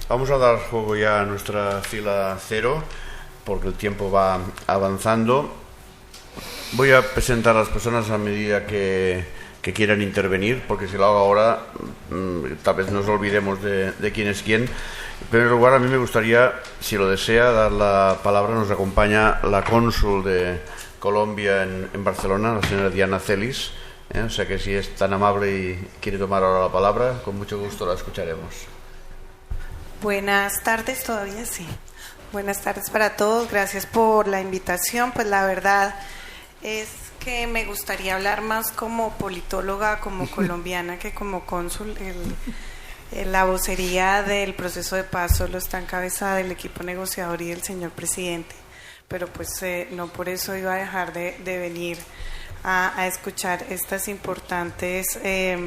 Vamos a dar juego ya a nuestra fila cero, porque el tiempo va avanzando. Voy a presentar a las personas a medida que quieran intervenir, porque si lo hago ahora, tal vez nos olvidemos de quién es quién. En primer lugar, a mí me gustaría, si lo desea, dar la palabra. Nos acompaña la cónsul de Colombia en Barcelona, la señora Diana Celis. O sea que si es tan amable y quiere tomar ahora la palabra, con mucho gusto la escucharemos. Buenas tardes, todavía sí. Buenas tardes para todos, gracias por la invitación. Pues la verdad es que me gustaría hablar más como politóloga, como colombiana, que como cónsul. La vocería del proceso de paz solo está en cabeza del equipo negociador y del señor presidente, pero pues no por eso iba a dejar de venir a escuchar estas importantes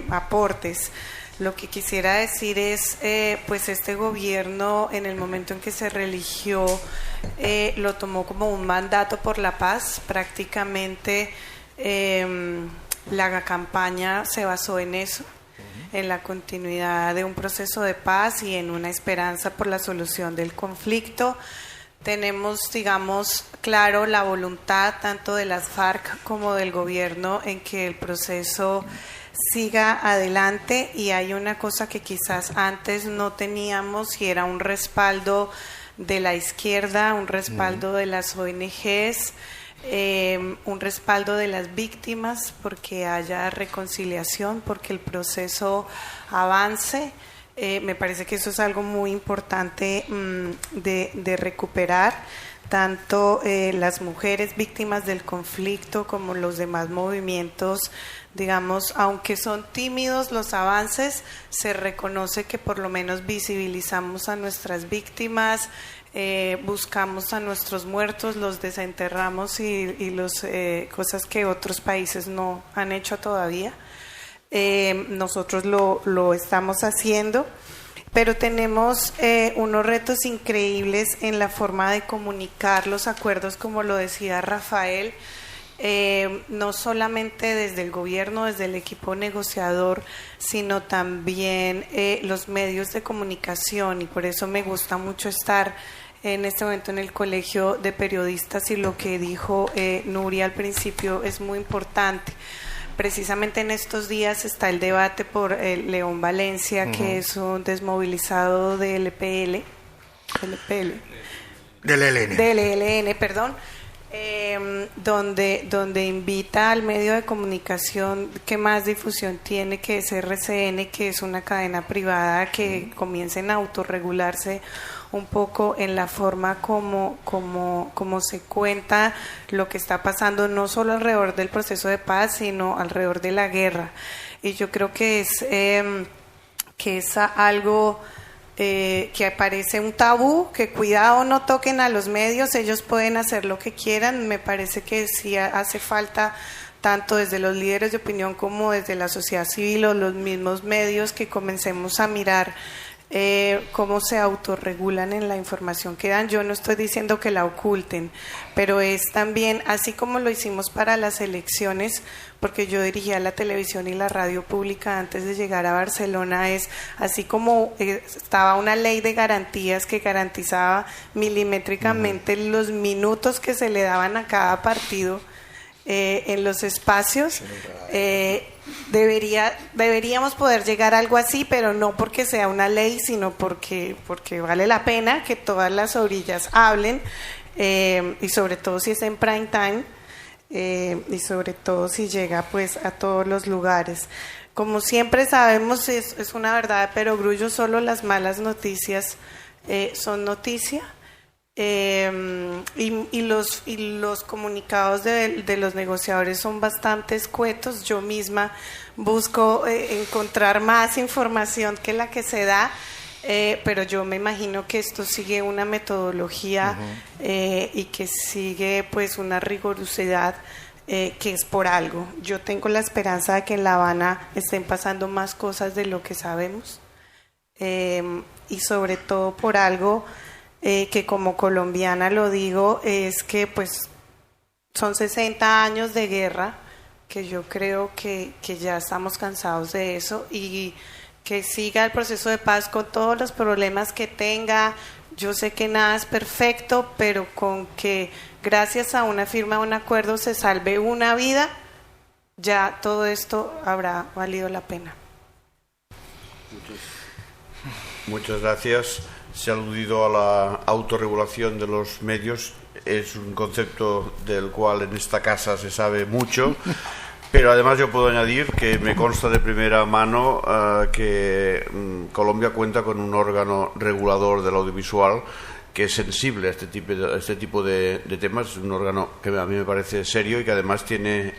aportes. Lo que quisiera decir es, pues este gobierno, en el momento en que se reeligió, lo tomó como un mandato por la paz. Prácticamente la campaña se basó en eso, en la continuidad de un proceso de paz y en una esperanza por la solución del conflicto. Tenemos, digamos, claro la voluntad tanto de las FARC como del gobierno en que el proceso siga adelante, y hay una cosa que quizás antes no teníamos y era un respaldo de la izquierda, un respaldo de las ONGs, un respaldo de las víctimas porque haya reconciliación, porque el proceso avance. Me parece que eso es algo muy importante de recuperar. Tanto las mujeres víctimas del conflicto como los demás movimientos, digamos, aunque son tímidos los avances, se reconoce que por lo menos visibilizamos a nuestras víctimas, buscamos a nuestros muertos, los desenterramos y cosas que otros países no han hecho todavía. Nosotros lo estamos haciendo. Pero tenemos unos retos increíbles en la forma de comunicar los acuerdos, como lo decía Rafael, no solamente desde el gobierno, desde el equipo negociador, sino también los medios de comunicación, y por eso me gusta mucho estar en este momento en el Colegio de Periodistas, y lo que dijo Nuria al principio es muy importante. Precisamente en estos días está el debate por León Valencia, que es un desmovilizado del ELN, perdón, donde invita al medio de comunicación que más difusión tiene, que es RCN, que es una cadena privada, que comiencen a autorregularse un poco en la forma como se cuenta lo que está pasando, no solo alrededor del proceso de paz, sino alrededor de la guerra. Y yo creo que es algo que parece un tabú, que cuidado no toquen a los medios, ellos pueden hacer lo que quieran. Me parece que sí hace falta, tanto desde los líderes de opinión como desde la sociedad civil o los mismos medios, que comencemos a mirar cómo se autorregulan en la información que dan. Yo no estoy diciendo que la oculten, pero es también, así como lo hicimos para las elecciones, porque yo dirigía la televisión y la radio pública antes de llegar a Barcelona, es así como estaba una ley de garantías que garantizaba milimétricamente los minutos que se le daban a cada partido en los espacios. Deberíamos poder llegar a algo así, pero no porque sea una ley, sino porque vale la pena que todas las orillas hablen, y sobre todo si es en prime time, y sobre todo si llega pues a todos los lugares. Como siempre sabemos, es una verdad de perogrullo, solo las malas noticias son noticia. Y los comunicados de los negociadores son bastante escuetos. Yo misma busco encontrar más información que la que se da, pero yo me imagino que esto sigue una metodología y que sigue pues una rigurosidad que es por algo. Yo tengo la esperanza de que en La Habana estén pasando más cosas de lo que sabemos, y sobre todo por algo que como colombiana lo digo, es que pues son 60 años de guerra, que yo creo que ya estamos cansados de eso, y que siga el proceso de paz con todos los problemas que tenga. Yo sé que nada es perfecto, pero con que gracias a una firma de un acuerdo se salve una vida, ya todo esto habrá valido la pena. Muchas gracias. Se ha aludido a la autorregulación de los medios. Es un concepto del cual en esta casa se sabe mucho, pero además yo puedo añadir que me consta de primera mano que Colombia cuenta con un órgano regulador del audiovisual que es sensible a este tipo de temas. Es un órgano que a mí me parece serio y que además tiene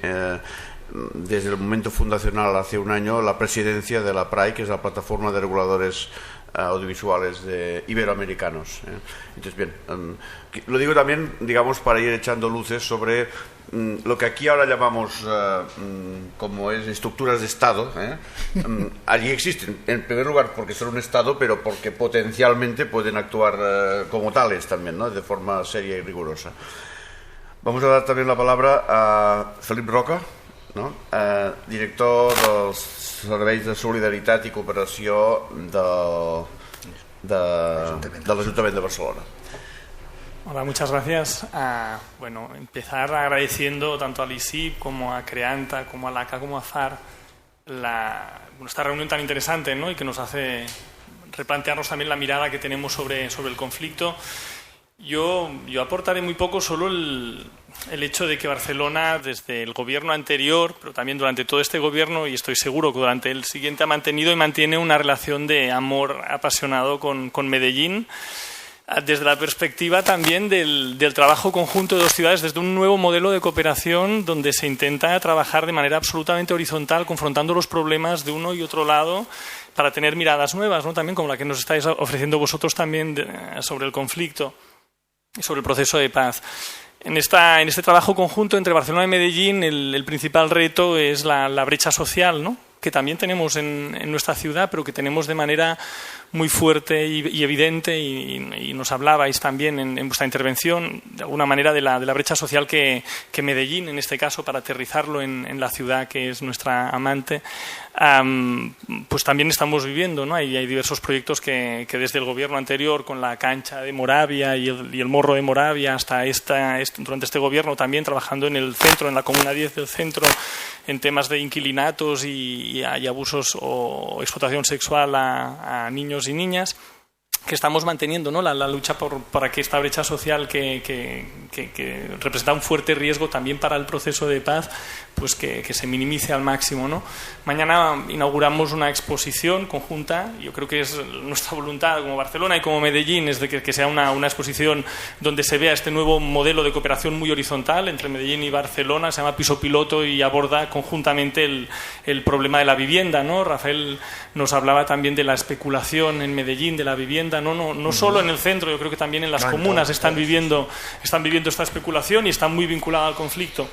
desde el momento fundacional hace un año la presidencia de la PRAI, que es la plataforma de reguladores audiovisuales iberoamericanos. Entonces, bien, lo digo también, digamos, para ir echando luces sobre lo que aquí ahora llamamos como es estructuras de Estado. Allí existen, en primer lugar porque son un Estado, pero porque potencialmente pueden actuar como tales también, ¿no?, de forma seria y rigurosa. Vamos a dar también la palabra a Felip Roca, no? Director dels Serveis de Solidaritat i Cooperació de l'Ajuntament de Barcelona. Hola, muchas gracias. Empezar agradeciendo tanto al ISIP como a Creanta, como a LACA, como a FAR esta reunión tan interesante, ¿no?, y que nos hace replantearnos también la mirada que tenemos sobre el conflicto. Yo aportaré muy poco, solo el hecho de que Barcelona, desde el gobierno anterior, pero también durante todo este gobierno, y estoy seguro que durante el siguiente, ha mantenido y mantiene una relación de amor apasionado con Medellín, desde la perspectiva también del trabajo conjunto de dos ciudades, desde un nuevo modelo de cooperación donde se intenta trabajar de manera absolutamente horizontal, confrontando los problemas de uno y otro lado para tener miradas nuevas, ¿no?, también como la que nos estáis ofreciendo vosotros también sobre el conflicto y sobre el proceso de paz. En este trabajo conjunto entre Barcelona y Medellín, el principal reto es la brecha social, ¿no?, que también tenemos en nuestra ciudad, pero que tenemos de manera muy fuerte y evidente, y nos hablabais también en vuestra intervención, de alguna manera, de la brecha social que Medellín, en este caso, para aterrizarlo en la ciudad que es nuestra amante, pues también estamos viviendo, ¿no? Hay diversos proyectos que desde el gobierno anterior, con la cancha de Moravia y el morro de Moravia, hasta durante este gobierno también trabajando en el centro, en la Comuna 10 del centro, en temas de inquilinatos y abusos o explotación sexual a niños y niñas, que estamos manteniendo, ¿no?, la lucha para que esta brecha social que representa un fuerte riesgo también para el proceso de paz, pues que se minimice al máximo, ¿no? Mañana inauguramos una exposición conjunta. Yo creo que es nuestra voluntad como Barcelona y como Medellín, es de que sea una exposición donde se vea este nuevo modelo de cooperación muy horizontal entre Medellín y Barcelona. Se llama Piso Piloto y aborda conjuntamente el problema de la vivienda, ¿no? Rafael nos hablaba también de la especulación en Medellín, de la vivienda, no solo en el centro. Yo creo que también en las comunas están viviendo esta especulación y están muy vinculadas al conflicto.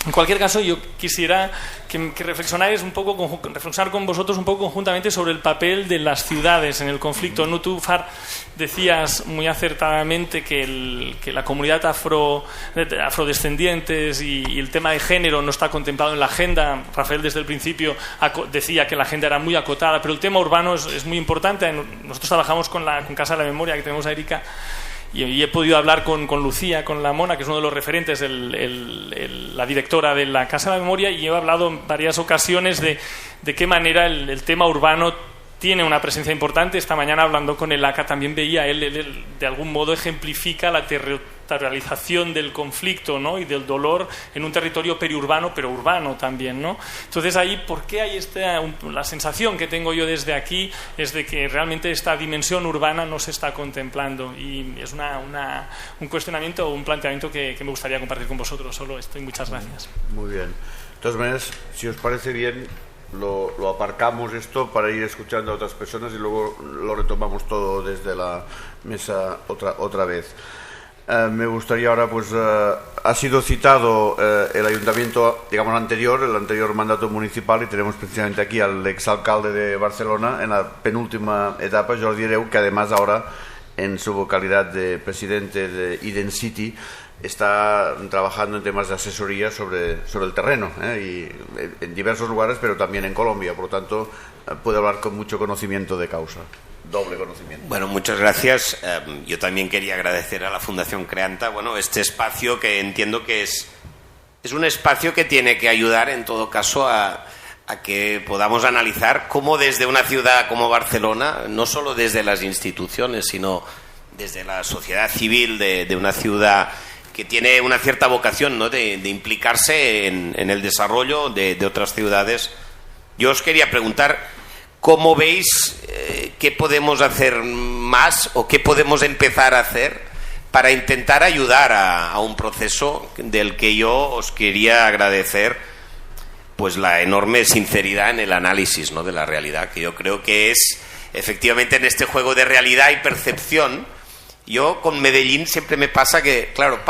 En cualquier caso, yo quisiera que reflexionarais reflexionar con vosotros un poco conjuntamente sobre el papel de las ciudades en el conflicto. ¿No? Tú, Far, decías muy acertadamente que la comunidad afrodescendientes y el tema de género no está contemplado en la agenda. Rafael desde el principio decía que la agenda era muy acotada, pero el tema urbano es muy importante. Nosotros trabajamos con Casa de la Memoria, que tenemos a Erika, y he podido hablar con Lucía, con la Mona, que es uno de los referentes, la directora de la Casa de la Memoria, y he hablado en varias ocasiones de qué manera el tema urbano tiene una presencia importante. Esta mañana, hablando con el ACA, también veía él de algún modo ejemplifica la territorialización del conflicto, ¿no?, y del dolor en un territorio periurbano, pero urbano también, ¿no? Entonces ahí, ¿por qué hay la sensación que tengo yo desde aquí es de que realmente esta dimensión urbana no se está contemplando? Y es un cuestionamiento o un planteamiento que me gustaría compartir con vosotros. Solo esto y muchas gracias. Muy bien. De todas maneras, si os parece bien, lo aparcamos esto para ir escuchando a otras personas y luego lo retomamos todo desde la mesa otra vez. Me gustaría ahora, pues ha sido citado el ayuntamiento, digamos, el anterior mandato municipal, y tenemos precisamente aquí al exalcalde de Barcelona en la penúltima etapa, Jordi Hereu, que además ahora en su calidad de presidente de Eden City, está trabajando en temas de asesoría sobre el terreno, y en diversos lugares, pero también en Colombia. Por lo tanto, puede hablar con mucho conocimiento de causa, doble conocimiento. Bueno, muchas gracias. Yo también quería agradecer a la Fundación Creanta, este espacio, que entiendo que es un espacio que tiene que ayudar, en todo caso, a que podamos analizar cómo desde una ciudad como Barcelona, no solo desde las instituciones, sino desde la sociedad civil de una ciudad que tiene una cierta vocación, ¿no?, de implicarse en el desarrollo de otras ciudades. Yo os quería preguntar, ¿cómo veis qué podemos hacer más o qué podemos empezar a hacer para intentar ayudar a un proceso del que yo os quería agradecer pues la enorme sinceridad en el análisis, ¿no?, de la realidad, que yo creo que es efectivamente en este juego de realidad y percepción? Yo con Medellín siempre me pasa que, claro,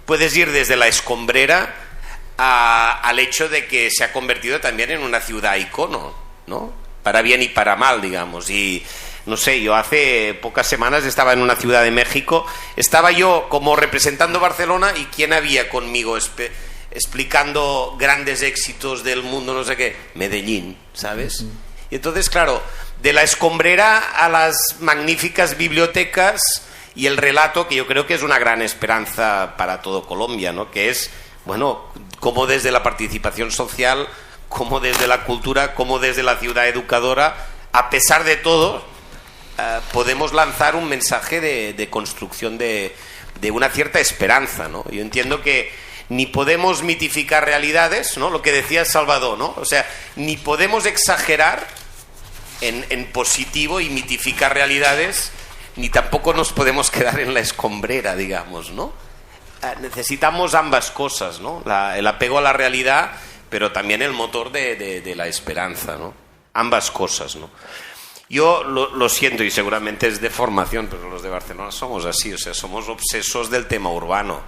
puedes ir desde la escombrera al hecho de que se ha convertido también en una ciudad icono, ¿no?, para bien y para mal, digamos. Y no sé, yo hace pocas semanas estaba en una ciudad de México, estaba yo como representando Barcelona, y ¿quién había conmigo explicando grandes éxitos del mundo, no sé qué? Medellín, ¿sabes? Y entonces, claro, de la escombrera a las magníficas bibliotecas y el relato, que yo creo que es una gran esperanza para todo Colombia, ¿no?, que es, cómo desde la participación social, cómo desde la cultura, cómo desde la ciudad educadora, a pesar de todo, podemos lanzar un mensaje de construcción de una cierta esperanza, ¿no? Yo entiendo que ni podemos mitificar realidades, ¿no?, lo que decía Salvador, ¿no? O sea, ni podemos exagerar en positivo y mitificar realidades, ni tampoco nos podemos quedar en la escombrera, digamos, ¿no? Necesitamos ambas cosas, ¿no? El apego a la realidad, pero también el motor de la esperanza, ¿no? Ambas cosas, ¿no? Yo lo siento, y seguramente es de formación, pero los de Barcelona somos así, o sea, somos obsesos del tema urbano,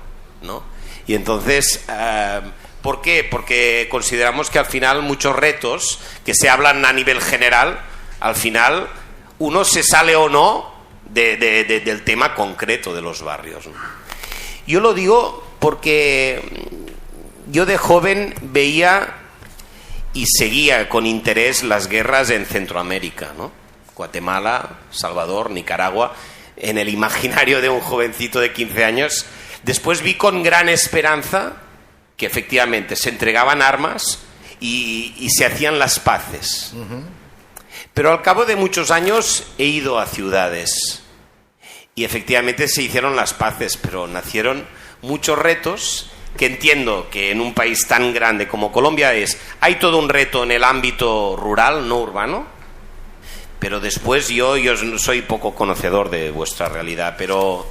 ¿no? Y entonces, ¿por qué? Porque consideramos que al final muchos retos que se hablan a nivel general, al final uno se sale o no del tema concreto de los barrios, ¿no? Yo lo digo porque yo de joven veía y seguía con interés las guerras en Centroamérica, ¿no? Guatemala, Salvador, Nicaragua, en el imaginario de un jovencito de 15 años. Después vi con gran esperanza que efectivamente se entregaban armas y se hacían las paces. Pero al cabo de muchos años he ido a ciudades y efectivamente se hicieron las paces, pero nacieron muchos retos que entiendo que en un país tan grande como Colombia hay todo un reto en el ámbito rural, no urbano, pero después yo soy poco conocedor de vuestra realidad, pero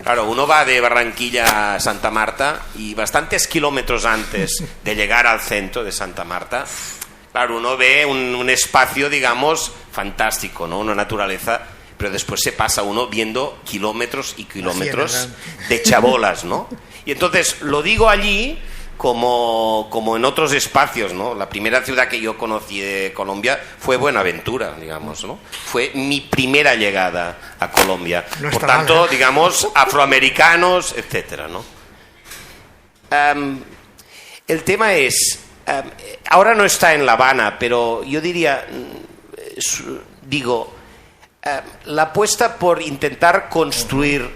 claro, uno va de Barranquilla a Santa Marta y bastantes kilómetros antes de llegar al centro de Santa Marta, claro, uno ve un espacio, digamos, fantástico, ¿no?, una naturaleza, pero después se pasa uno viendo kilómetros y kilómetros de chabolas, ¿no? Y entonces lo digo allí como en otros espacios, ¿no? La primera ciudad que yo conocí de Colombia fue Buenaventura, digamos, ¿no? Fue mi primera llegada a Colombia. No por tanto, mal, digamos, afroamericanos, etcétera, ¿no? El tema es, ahora no está en La Habana, pero yo diría, la apuesta por intentar construir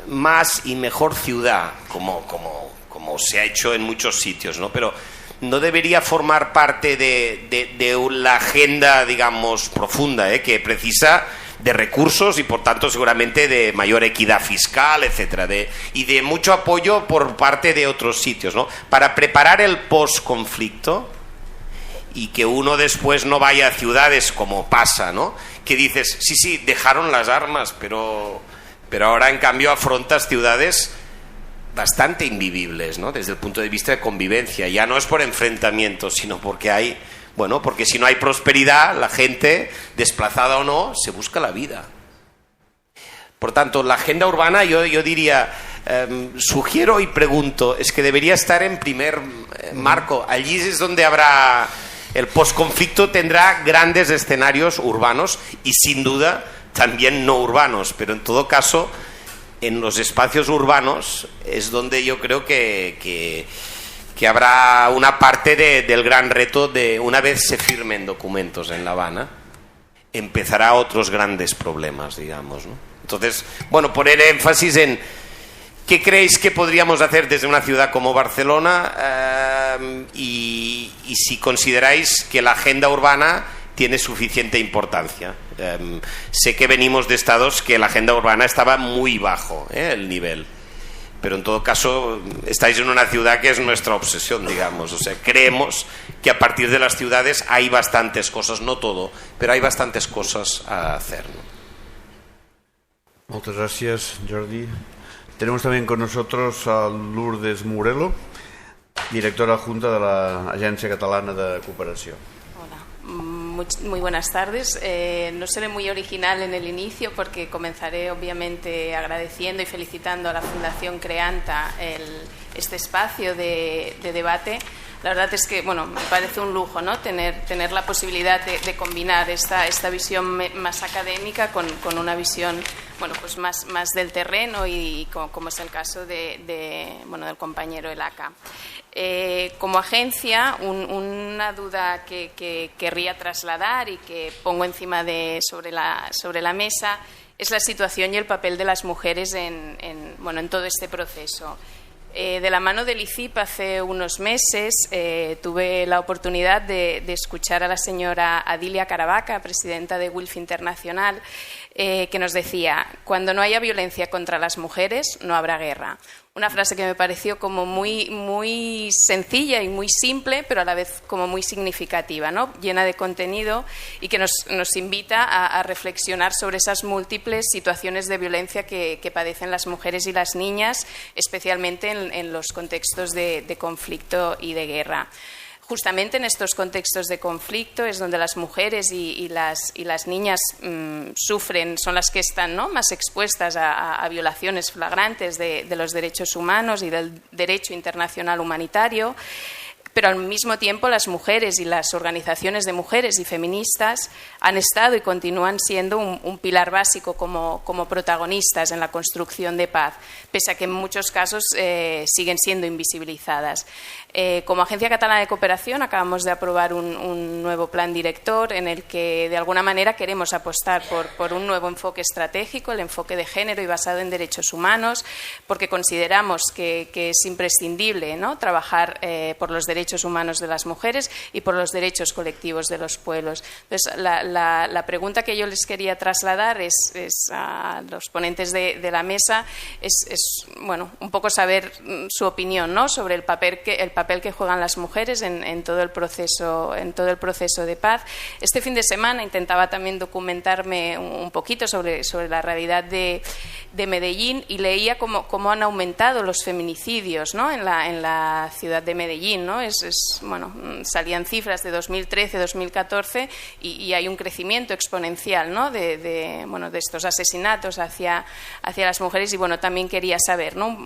más y mejor ciudad, como se ha hecho en muchos sitios, ¿no? Pero no debería formar parte de la agenda, digamos, profunda, que precisa de recursos y, por tanto, seguramente de mayor equidad fiscal, etcétera, y de mucho apoyo por parte de otros sitios, ¿no? Para preparar el post-conflicto y que uno después no vaya a ciudades como pasa, ¿no? Que dices, sí, dejaron las armas, pero ahora, en cambio, afrontas ciudades bastante invivibles, ¿no? Desde el punto de vista de convivencia. Ya no es por enfrentamiento, sino porque porque si no hay prosperidad, la gente, desplazada o no, se busca la vida. Por tanto, la agenda urbana, yo diría, sugiero y pregunto, es que debería estar en primer marco. Allí es donde habrá, el posconflicto tendrá grandes escenarios urbanos y, sin duda, también no urbanos, pero en todo caso, en los espacios urbanos es donde yo creo que habrá una parte del gran reto de, una vez se firmen documentos en La Habana, empezará otros grandes problemas, digamos, ¿no? Entonces, bueno, poner énfasis en qué creéis que podríamos hacer desde una ciudad como Barcelona y si consideráis que la agenda urbana tiene suficiente importancia. Sé que venimos de estados que la agenda urbana estaba muy bajo, el nivel. Pero en todo caso estáis en una ciudad que es nuestra obsesión, digamos. O sea, creemos que a partir de las ciudades hay bastantes cosas, no todo, pero hay bastantes cosas a hacer, ¿no? Muchas gracias, Jordi. Tenemos también con nosotros a Lourdes Morelo, directora adjunta de la Agencia Catalana de Cooperación. Muy buenas tardes. No seré muy original en el inicio porque comenzaré obviamente agradeciendo y felicitando a la Fundación Creanta este espacio de debate. La verdad es que, bueno, me parece un lujo, ¿no? Tener la posibilidad de combinar esta visión más académica con una visión, bueno, pues más del terreno y como es el caso del compañero Elaca. Como agencia, una duda que querría trasladar y que pongo encima sobre la mesa es la situación y el papel de las mujeres en todo este proceso. De la mano del ICIP hace unos meses tuve la oportunidad de escuchar a la señora Adilia Caravaca, presidenta de WILF Internacional, que nos decía: cuando no haya violencia contra las mujeres, no habrá guerra. Una frase que me pareció como muy sencilla y muy simple, pero a la vez como muy significativa, ¿no? Llena de contenido y que nos invita a reflexionar sobre esas múltiples situaciones de violencia que padecen las mujeres y las niñas, especialmente en los contextos de conflicto y de guerra. Justamente en estos contextos de conflicto es donde las mujeres y las niñas sufren, son las que están, ¿no?, más expuestas a violaciones flagrantes de los derechos humanos y del derecho internacional humanitario. Pero al mismo tiempo las mujeres y las organizaciones de mujeres y feministas han estado y continúan siendo un pilar básico como protagonistas en la construcción de paz, pese a que en muchos casos siguen siendo invisibilizadas. Como Agencia Catalana de Cooperación acabamos de aprobar un nuevo plan director en el que de alguna manera queremos apostar por un nuevo enfoque estratégico, el enfoque de género y basado en derechos humanos, porque consideramos que es imprescindible, ¿no?, trabajar por los derechos humanos de las mujeres y por los derechos colectivos de los pueblos. Entonces, la pregunta que yo les quería trasladar es a los ponentes de la mesa es un poco saber su opinión, ¿no?, sobre el papel que juegan las mujeres en todo el proceso de paz. Este fin de semana intentaba también documentarme un poquito sobre la realidad de Medellín y leía cómo han aumentado los feminicidios, ¿no?, en la ciudad de Medellín, ¿no? Salían cifras de 2013, 2014 y hay un crecimiento exponencial, ¿no?, de estos asesinatos hacia las mujeres. Y también quería saber, ¿no?,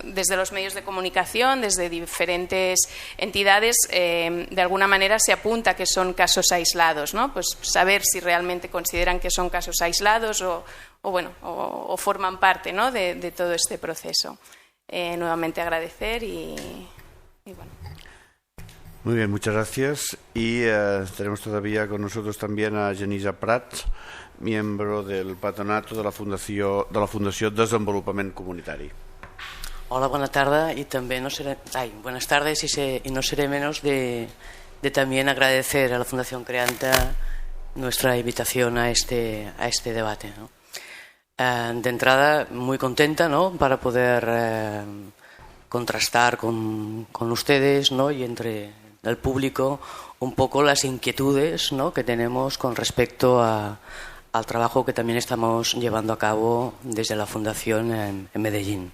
desde los medios de comunicación, desde diferentes entidades, de alguna manera se apunta que son casos aislados, ¿no? Pues saber si realmente consideran que son casos aislados o forman parte, ¿no?, de todo este proceso. Nuevamente agradecer y bueno. Muy bien, muchas gracias. Y tenemos todavía con nosotros también a Genisa Prat, miembro del patronato de la Fundació Desenvolupament Comunitari. Hola, buenas tardes y también buenas tardes y no seré menos de también agradecer a la Fundación Creanta nuestra invitación a este debate, ¿no? De entrada, muy contenta, ¿no?, para poder contrastar con ustedes, ¿no?, y entre el público un poco las inquietudes, ¿no?, que tenemos con respecto al trabajo que también estamos llevando a cabo desde la Fundación en Medellín.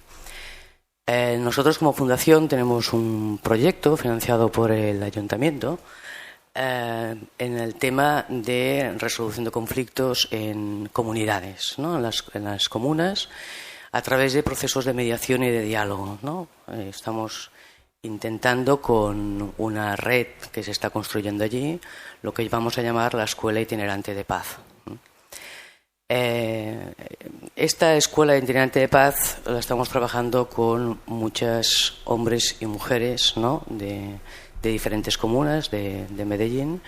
Nosotros como Fundación tenemos un proyecto financiado por el Ayuntamiento en el tema de resolución de conflictos en comunidades, ¿no?, en las comunas, a través de procesos de mediación y de diálogo, ¿no? Estamos intentando con una red que se está construyendo allí lo que vamos a llamar la Escuela Itinerante de Paz. Esta escuela itinerante de paz la estamos trabajando con muchos hombres y mujeres, ¿no?, de diferentes comunas de Medellín,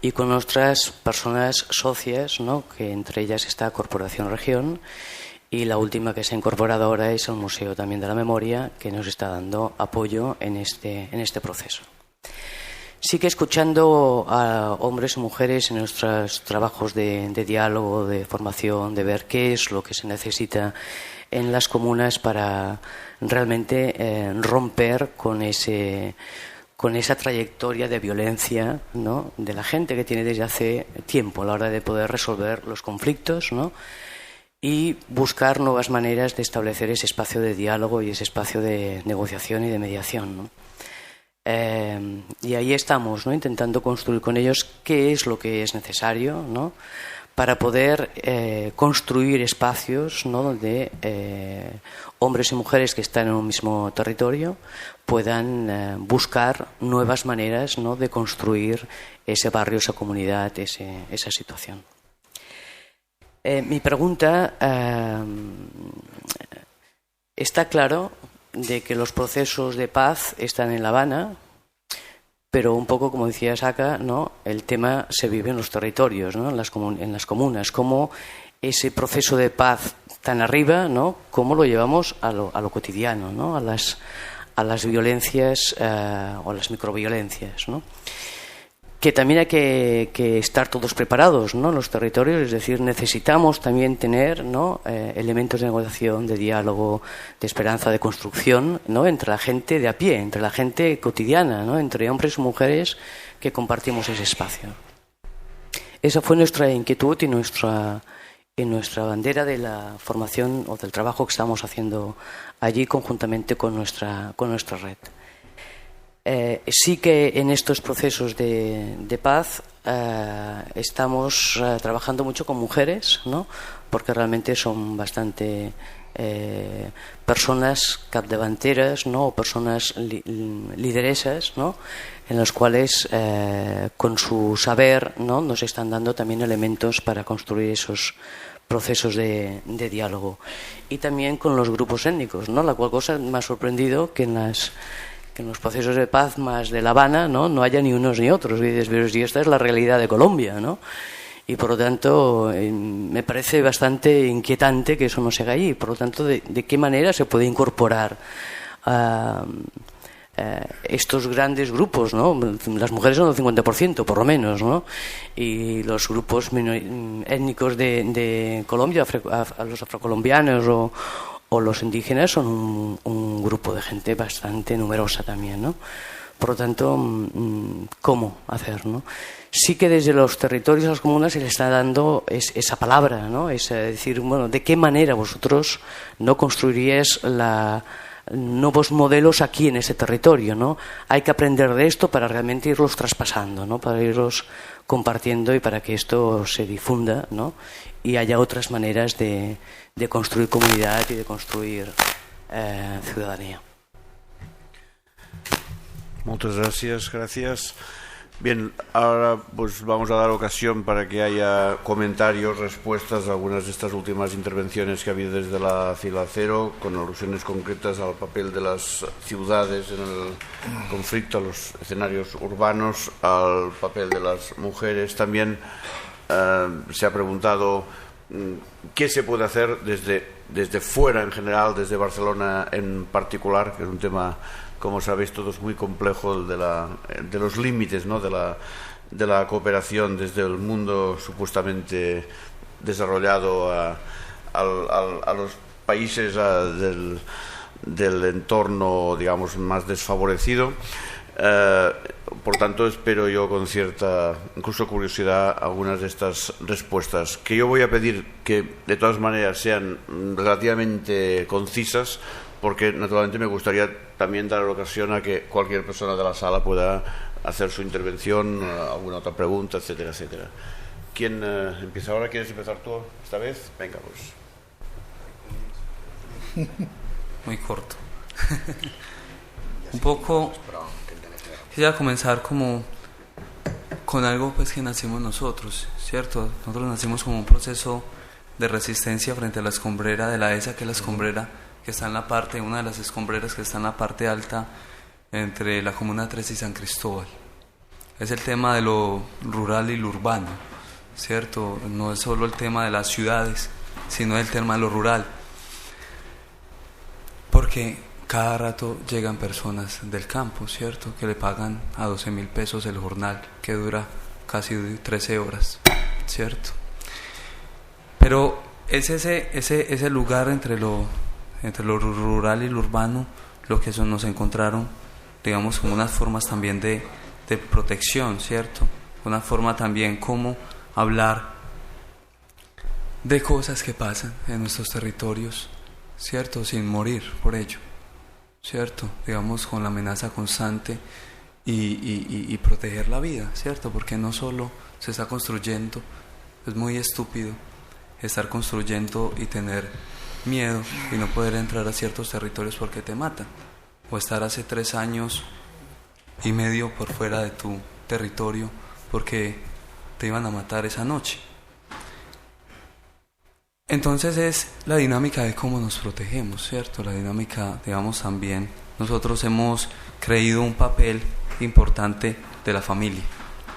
y con otras personas socias, ¿no?, que entre ellas está Corporación Región, y la última que se ha incorporado ahora es el Museo también de la Memoria, que nos está dando apoyo en este proceso. Sí que escuchando a hombres y mujeres en nuestros trabajos de diálogo, de formación, de ver qué es lo que se necesita en las comunas para realmente romper con esa trayectoria de violencia, ¿no?, de la gente que tiene desde hace tiempo a la hora de poder resolver los conflictos, ¿no?, y buscar nuevas maneras de establecer ese espacio de diálogo y ese espacio de negociación y de mediación, ¿no? Y ahí estamos, ¿no?, intentando construir con ellos qué es lo que es necesario, ¿no?, para poder construir espacios, ¿no?, donde hombres y mujeres que están en un mismo territorio puedan buscar nuevas maneras, ¿no?, de construir ese barrio, esa comunidad, esa situación. Mi pregunta, está claro de que los procesos de paz están en La Habana, pero un poco, como decía Saka, ¿no?, el tema se vive en los territorios, ¿no?, en las comunas, cómo ese proceso de paz tan arriba, ¿no?, cómo lo llevamos a lo cotidiano, ¿no?, a las violencias o las microviolencias, ¿no?, que también hay que estar todos preparados, ¿no?, en los territorios, es decir, necesitamos también tener, ¿no?, elementos de negociación, de diálogo, de esperanza, de construcción, ¿no?, entre la gente de a pie, entre la gente cotidiana, ¿no?, entre hombres y mujeres que compartimos ese espacio. Esa fue nuestra inquietud y nuestra bandera de la formación o del trabajo que estamos haciendo allí conjuntamente con nuestra red. Sí que en estos procesos de paz estamos trabajando mucho con mujeres, ¿no?, porque realmente son bastante personas capdavanteras, ¿no?, o personas lideresas, ¿no?, en las cuales con su saber, ¿no?, nos están dando también elementos para construir esos procesos de diálogo. Y también con los grupos étnicos, ¿no?, la cual cosa me ha sorprendido que en los procesos de paz más de La Habana, no haya ni unos ni otros. Y dices, pero si esta es la realidad de Colombia, ¿no? Y por lo tanto me parece bastante inquietante que eso no se haga allí. Por lo tanto, ¿de qué manera se puede incorporar estos grandes grupos, ¿no? Las mujeres son el 50%, por lo menos, ¿no? Y los grupos étnicos de Colombia, los afrocolombianos o los indígenas son un grupo de gente bastante numerosa también, ¿no? Por lo tanto, ¿cómo hacer, no? Sí que desde los territorios a las comunas se les está dando esa palabra, ¿no? Es decir, bueno, ¿de qué manera vosotros no construiríais nuevos modelos aquí en ese territorio, ¿no? Hay que aprender de esto para realmente irlos traspasando, ¿no?, para irlos compartiendo y para que esto se difunda, ¿no?, y haya otras maneras de construir comunidad y de construir ciudadanía. Muchas gracias. Bien, ahora pues vamos a dar ocasión para que haya comentarios, respuestas a algunas de estas últimas intervenciones que ha habido desde la fila cero, con alusiones concretas al papel de las ciudades en el conflicto, a los escenarios urbanos, al papel de las mujeres. También se ha preguntado qué se puede hacer desde fuera en general, desde Barcelona en particular, que es un tema, como sabéis todos, muy complejo, de los límites, ¿no?, de la cooperación desde el mundo supuestamente desarrollado a los países del entorno, digamos, más desfavorecido. Por tanto, espero yo con cierta, incluso curiosidad, algunas de estas respuestas, que yo voy a pedir que de todas maneras sean relativamente concisas, porque naturalmente me gustaría también dar ocasión a que cualquier persona de la sala pueda hacer su intervención, alguna otra pregunta, etcétera, etcétera. ¿Quién empieza ahora? ¿Quieres empezar tú esta vez? Venga, pues. Muy corto. Un poco quisiera comenzar como con algo pues que nacimos nosotros, ¿cierto? Nosotros nacimos como un proceso de resistencia frente a la escombrera de la ESA, que es la escombrera que está en la parte, una de las escombreras que está en la parte alta entre la Comuna 3 y San Cristóbal. Es el tema de lo rural y lo urbano, ¿cierto? No es solo el tema de las ciudades, sino el tema de lo rural. Porque cada rato llegan personas del campo, ¿cierto? Que le pagan a 12.000 pesos el jornal, que dura casi 13 horas, ¿cierto? Pero es ese lugar entre lo rural y lo urbano lo que nos encontraron, digamos, como unas formas también de protección, ¿cierto? Una forma también como hablar de cosas que pasan en nuestros territorios, ¿cierto? Sin morir por ello, ¿cierto? Digamos, con la amenaza constante y proteger la vida, ¿cierto? Porque no solo se está construyendo, es muy estúpido estar construyendo y tener miedo y no poder entrar a ciertos territorios porque te matan, o estar hace 3 años y medio por fuera de tu territorio porque te iban a matar esa noche. Entonces es la dinámica de cómo nos protegemos, ¿cierto? La dinámica, digamos, también nosotros hemos creído un papel importante de la familia,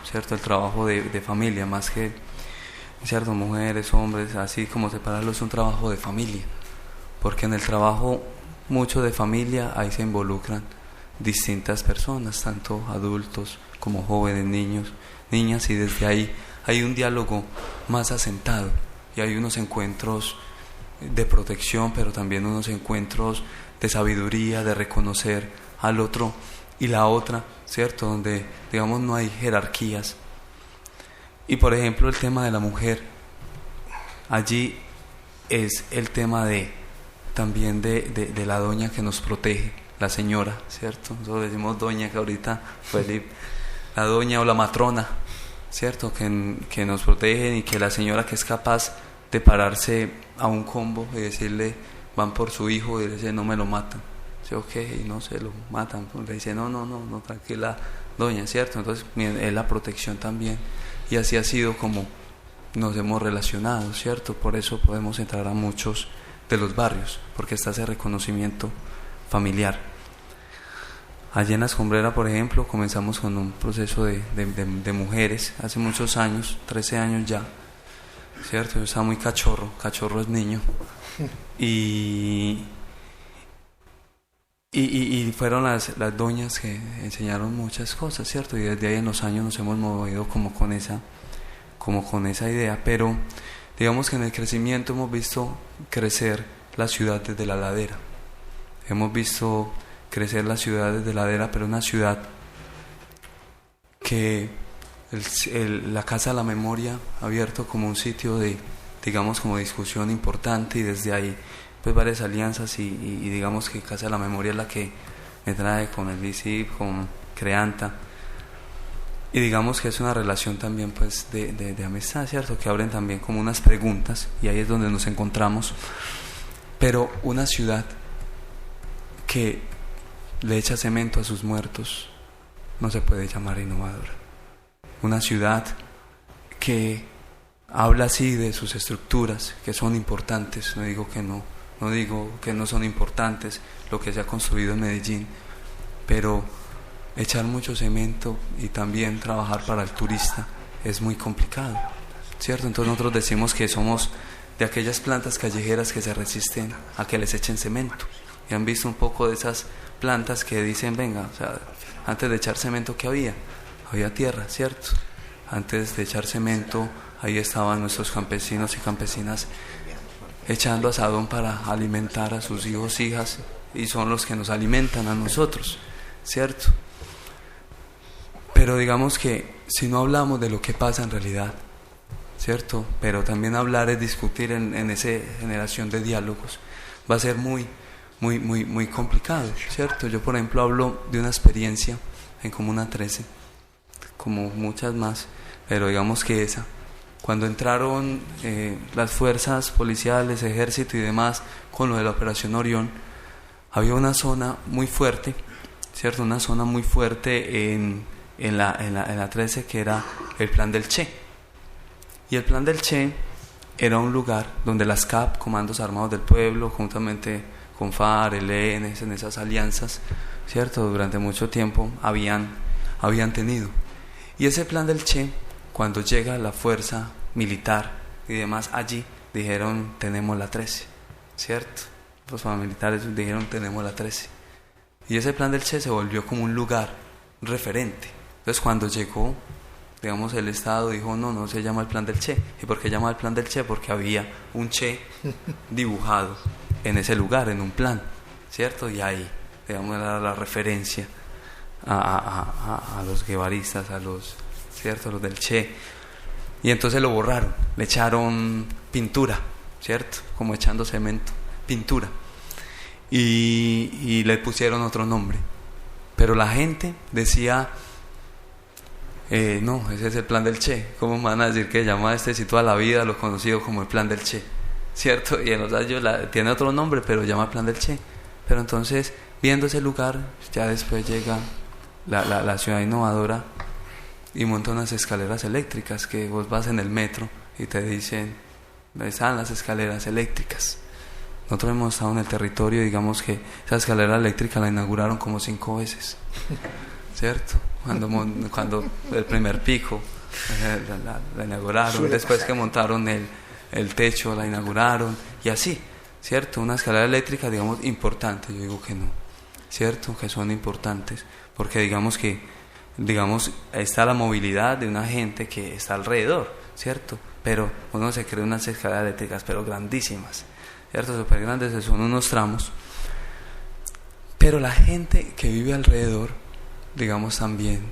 ¿cierto? El trabajo de familia, más que, ¿cierto? Mujeres, hombres, así como separarlo, es un trabajo de familia, porque en el trabajo mucho de familia ahí se involucran distintas personas, tanto adultos como jóvenes, niños, niñas, y desde ahí hay un diálogo más asentado y hay unos encuentros de protección, pero también unos encuentros de sabiduría, de reconocer al otro y la otra, ¿cierto? Donde, digamos, no hay jerarquías. Y por ejemplo el tema de la mujer, allí es el tema también de la doña que nos protege, la señora, ¿cierto? Nosotros decimos doña, que ahorita fue la doña o la matrona, ¿cierto? Que nos protegen, y que la señora que es capaz de pararse a un combo y decirle, van por su hijo, y le dice, no me lo matan, ¿sí? Ok, y no se lo matan, le dice, no, tranquila doña, ¿cierto? Entonces es la protección también, y así ha sido como nos hemos relacionado, ¿cierto? Por eso podemos entrar a muchos de los barrios, porque está ese reconocimiento familiar. Allí en la escombrera, por ejemplo, comenzamos con un proceso de mujeres hace muchos años, 13 años ya, ¿cierto? Yo estaba muy cachorro es niño, y fueron las doñas que enseñaron muchas cosas, ¿cierto? Y desde ahí en los años nos hemos movido como con esa idea, pero digamos que en el crecimiento hemos visto crecer la ciudad desde la ladera. Hemos visto crecer la ciudad desde la ladera, pero una ciudad que la Casa de la Memoria ha abierto como un sitio de, digamos, como discusión importante, y desde ahí pues varias alianzas, y digamos que Casa de la Memoria es la que me trae con el ICIP, con Creanta, y digamos que es una relación también pues de amistad, ¿cierto? Que abren también como unas preguntas, y ahí es donde nos encontramos. Pero una ciudad que le echa cemento a sus muertos no se puede llamar innovadora. Una ciudad que habla así de sus estructuras, que son importantes, no digo que no son importantes lo que se ha construido en Medellín, pero echar mucho cemento y también trabajar para el turista es muy complicado, ¿cierto? Entonces nosotros decimos que somos de aquellas plantas callejeras que se resisten a que les echen cemento. Y han visto un poco de esas plantas que dicen, venga, o sea, antes de echar cemento, ¿qué había? Había tierra, ¿cierto? Antes de echar cemento, ahí estaban nuestros campesinos y campesinas echando asadón para alimentar a sus hijos, hijas, y son los que nos alimentan a nosotros, ¿cierto? Pero digamos que si no hablamos de lo que pasa en realidad, ¿cierto? Pero también hablar es discutir en esa generación de diálogos, va a ser muy complicado, ¿cierto? Yo, por ejemplo, hablo de una experiencia en Comuna 13, como muchas más, pero digamos que esa, cuando entraron las fuerzas policiales, ejército y demás, con lo de la Operación Orión, había una zona muy fuerte, ¿cierto? Una zona muy fuerte en la 13, que era el Plan del Che. Y el Plan del Che era un lugar donde las CAP, Comandos Armados del Pueblo, juntamente con FARC, ELN, en esas alianzas, ¿cierto?, durante mucho tiempo habían tenido. Y ese plan del Che, cuando llega la fuerza militar y demás allí, dijeron, tenemos la 13, ¿cierto? Los paramilitares dijeron, tenemos la 13. Y ese plan del Che se volvió como un lugar referente. Entonces, cuando llegó, digamos, el Estado dijo, no se llama el plan del Che. ¿Y por qué llama el plan del Che? Porque había un Che dibujado en ese lugar, en un plan, ¿cierto? Y ahí, digamos, era la referencia a los guevaristas, ¿cierto?, los del Che. Y entonces lo borraron, le echaron pintura, ¿cierto?, como echando cemento, pintura, y le pusieron otro nombre. Pero la gente decía, no, ese es el plan del Che. ¿Cómo van a decir que llama si toda la vida lo conocido como el plan del Che? ¿Cierto? Y en los años tiene otro nombre, pero llama plan del Che. Pero entonces, viendo ese lugar, ya después llega la ciudad innovadora y monta unas escaleras eléctricas que vos vas en el metro y te dicen, están las escaleras eléctricas. Nosotros hemos estado en el territorio, digamos que esa escalera eléctrica la inauguraron como 5 veces, ¿cierto? Cuando el primer pico la inauguraron, después que montaron el techo la inauguraron, y así, ¿cierto? Una escalera eléctrica, digamos, importante. Yo digo que no, ¿cierto? Que son importantes, porque digamos está la movilidad de una gente que está alrededor, ¿cierto? Pero uno se cree unas escaleras eléctricas, pero grandísimas, ¿cierto? Súper grandes, son unos tramos. Pero la gente que vive alrededor, digamos, también,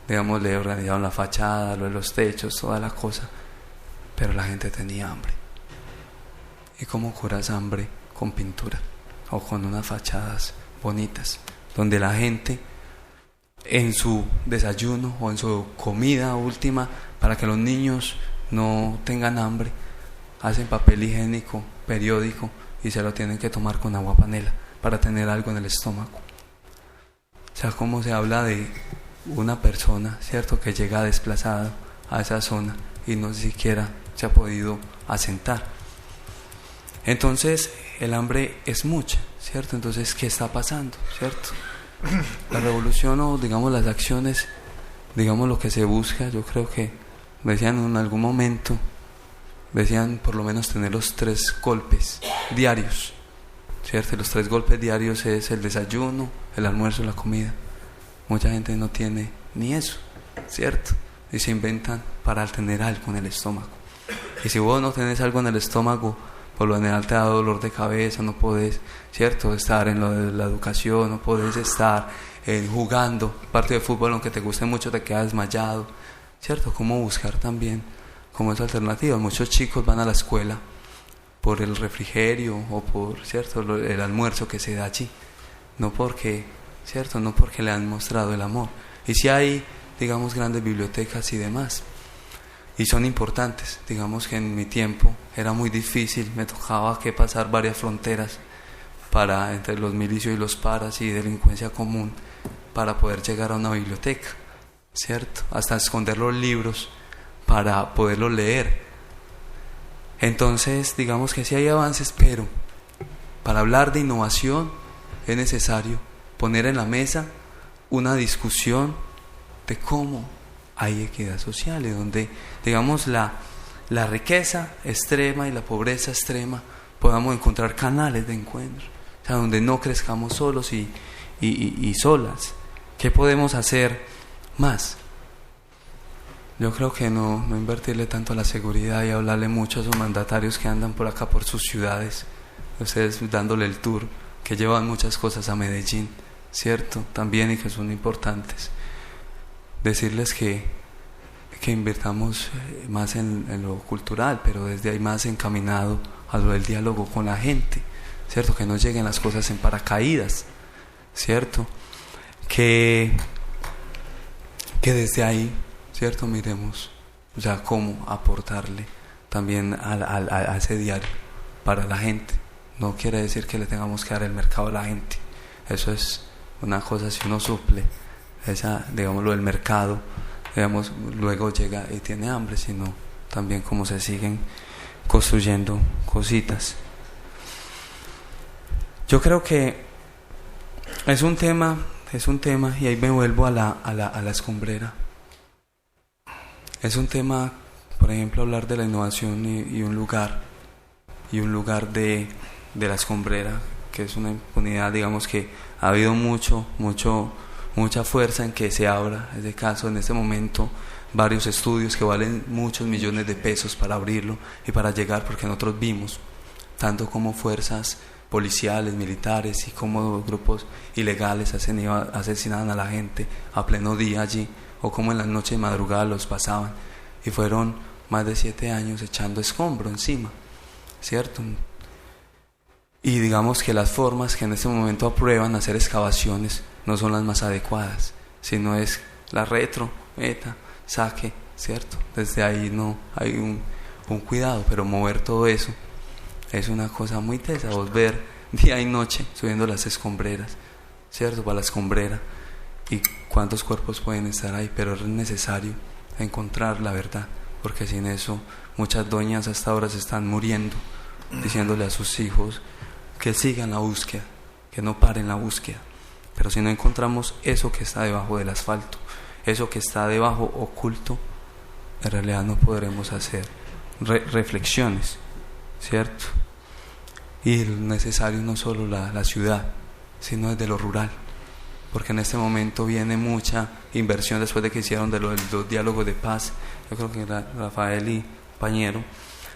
digamos, le organizaron la fachada, los techos, toda la cosa, pero la gente tenía hambre. ¿Y cómo curas hambre? Con pintura o con unas fachadas bonitas, donde la gente en su desayuno o en su comida última, para que los niños no tengan hambre, hacen papel higiénico, periódico, y se lo tienen que tomar con agua panela para tener algo en el estómago. O sea, cómo se habla de una persona, ¿cierto?, que llega desplazada a esa zona y no siquiera se ha podido asentar. Entonces, el hambre es mucha, ¿cierto? Entonces, ¿qué está pasando, cierto? La revolución, o digamos las acciones, digamos lo que se busca, yo creo que decían en algún momento, decían por lo menos tener los 3 golpes diarios, ¿cierto? Los 3 golpes diarios es el desayuno, el almuerzo, la comida. Mucha gente no tiene ni eso, ¿cierto? Y se inventan para tener algo en el estómago. Y si vos no tenés algo en el estómago, por lo general te da dolor de cabeza, no podés, ¿cierto?, estar en lo de la educación, no podés estar jugando partido de fútbol, aunque te guste mucho, te quedas desmayado, ¿cierto? ¿Cómo buscar también como esa alternativa? Muchos chicos van a la escuela por el refrigerio o por, ¿cierto?, el almuerzo que se da allí, no porque, ¿cierto?, no porque le han mostrado el amor. Y si hay, digamos, grandes bibliotecas y demás, y son importantes. Digamos que en mi tiempo era muy difícil, me tocaba que pasar varias fronteras entre los milicios y los paras y delincuencia común para poder llegar a una biblioteca, ¿cierto? Hasta esconder los libros para poderlos leer. Entonces, digamos que sí hay avances, pero para hablar de innovación es necesario poner en la mesa una discusión de cómo hay equidad social, y donde, digamos, la riqueza extrema y la pobreza extrema podamos encontrar canales de encuentro, o sea, donde no crezcamos solos y solas. ¿Qué podemos hacer más? Yo creo que no invertirle tanto a la seguridad y hablarle mucho a esos mandatarios que andan por acá por sus ciudades, ustedes dándole el tour, que llevan muchas cosas a Medellín, ¿cierto? También, y que son importantes. Decirles que invirtamos más en lo cultural, pero desde ahí más encaminado a lo del diálogo con la gente, ¿cierto? Que no lleguen las cosas en paracaídas, ¿cierto? Que desde ahí, ¿cierto?, miremos ya cómo aportarle también a ese diario para la gente. No quiere decir que le tengamos que dar el mercado a la gente, eso es una cosa. Si uno suple digamos, lo del mercado, digamos, luego llega y tiene hambre, sino también cómo se siguen construyendo cositas. Yo creo que es un tema, y ahí me vuelvo a la escombrera. Es un tema, por ejemplo, hablar de la innovación y un lugar de la escombrera, que es una impunidad, digamos que ha habido mucha fuerza en que se abra ese caso. En este momento varios estudios que valen muchos millones de pesos para abrirlo y para llegar, porque nosotros vimos tanto como fuerzas policiales, militares y como grupos ilegales asesinaban a la gente a pleno día allí, o como en las noches de madrugada los pasaban, y fueron más de 7 años echando escombro encima, ¿cierto? Y digamos que las formas que en este momento aprueban hacer excavaciones no son las más adecuadas, sino es la meta, saque, ¿cierto? Desde ahí no hay un cuidado, pero mover todo eso es una cosa muy tesa. Vos ver día y noche subiendo las escombreras, ¿cierto? Para la escombrera, y cuántos cuerpos pueden estar ahí, pero es necesario encontrar la verdad, porque sin eso muchas doñas hasta ahora se están muriendo, diciéndole a sus hijos que sigan la búsqueda, que no paren la búsqueda. Pero si no encontramos eso que está debajo del asfalto, eso que está debajo oculto, en realidad no podremos hacer reflexiones, ¿cierto? Y lo necesario no solo la ciudad, sino desde lo rural, porque en este momento viene mucha inversión después de que hicieron de los diálogos de paz. Yo creo que Rafael y Pañero,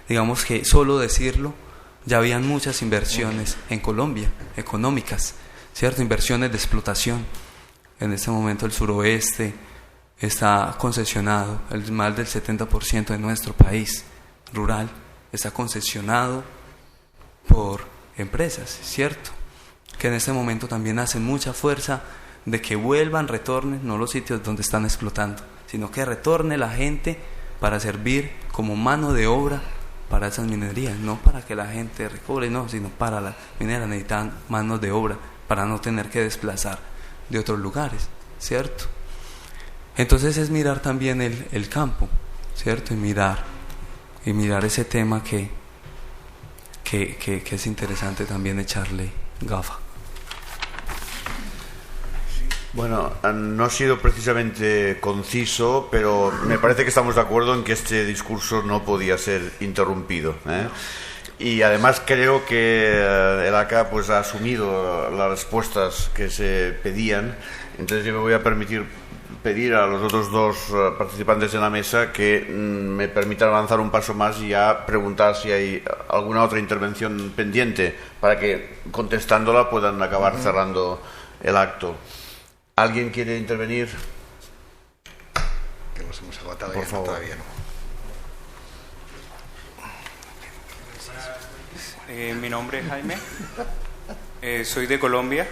digamos que solo decirlo, ya habían muchas inversiones en Colombia, económicas, ¿cierto? Inversiones de explotación. En este momento el suroeste está concesionado, más del 70% de nuestro país rural está concesionado por empresas, ¿cierto? Que en este momento también hacen mucha fuerza de que retornen, no los sitios donde están explotando, sino que retorne la gente para servir como mano de obra para esas minerías, no para que la gente recobre, no, sino para las mineras necesitan manos de obra para no tener que desplazar de otros lugares, ¿cierto? Entonces es mirar también el campo, ¿cierto? Y mirar ese tema que es interesante también echarle gafa. Bueno, no ha sido precisamente conciso, pero me parece que estamos de acuerdo en que este discurso no podía ser interrumpido, ¿eh? Y además creo que el ACA pues ha asumido las respuestas que se pedían. Entonces yo me voy a pedir a los otros dos participantes en la mesa que me permitan avanzar un paso más y ya preguntar si hay alguna otra intervención pendiente para que, contestándola, puedan acabar cerrando el acto. ¿Alguien quiere intervenir? Que nos hemos agotado. Por favor. Todavía no. Mi nombre es Jaime, soy de Colombia,